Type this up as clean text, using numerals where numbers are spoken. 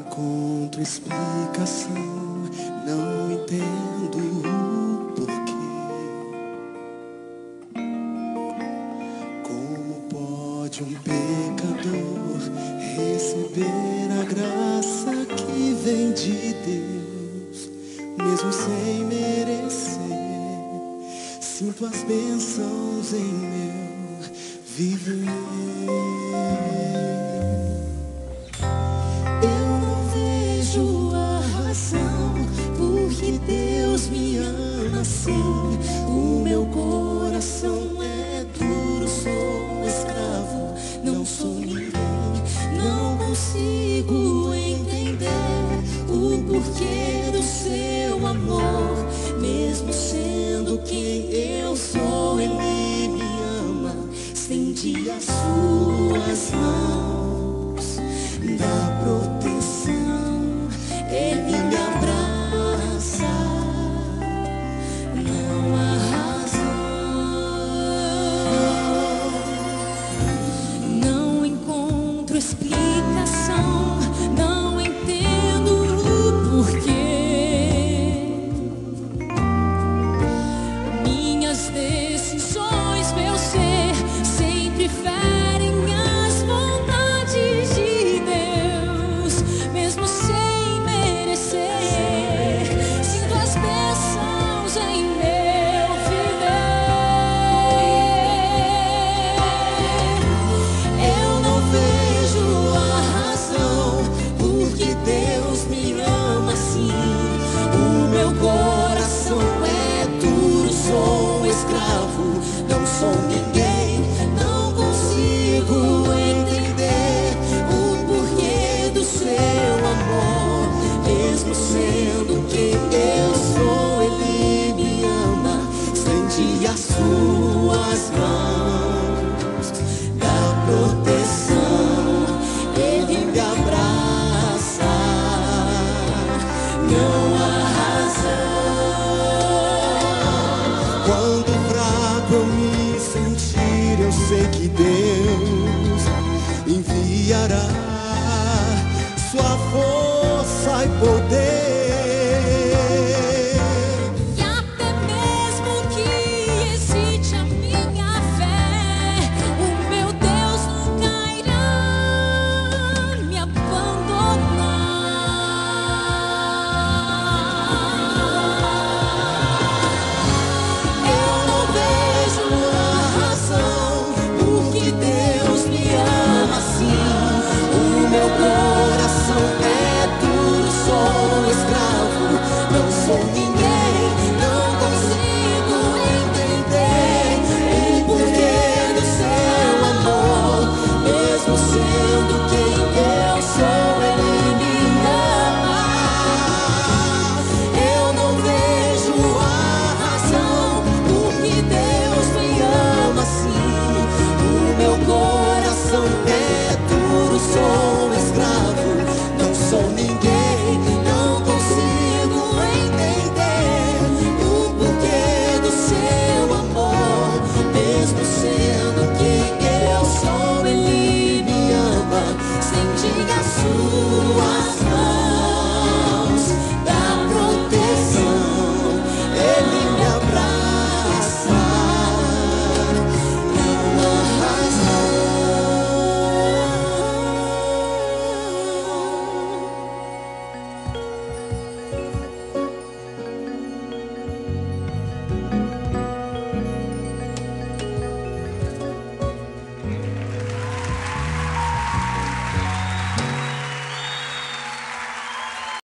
encontro explicação, não entendo o porquê. Como pode um pecador receber a graça que vem de Deus, mesmo sem merecer? Sinto as bênçãos em meu viver. Deus me ama assim. O meu coração é duro, sou escravo, não sou ninguém. Não consigo entender o porquê do seu amor. Mesmo sendo quem eu sou, Ele me ama. Estende as suas mãos, dá proteção, Ele me abraça. Explicação, não entendo o porquê. Minhas decisões, meu ser, sempre ferem as vontades de Deus, mesmo sem merecer. Sinto as bênçãos em meu viver. Eu não vejo porque Deus me ama assim. O meu coração é duro, sou escravo, não sou ninguém. Não consigo entender o porquê do seu amor. Mesmo sendo quem eu sou, Ele me ama. Estende as suas mãos, dá proteção, Ele me abraça. Não há razão. Quando fraco eu me sentir, eu sei que Deus enviará sua força e poder. E até mesmo que hesite a minha fé, o meu Deus nunca irá me abandonar. Eu não vejo a razão porque Deus me ama assim. O meu coração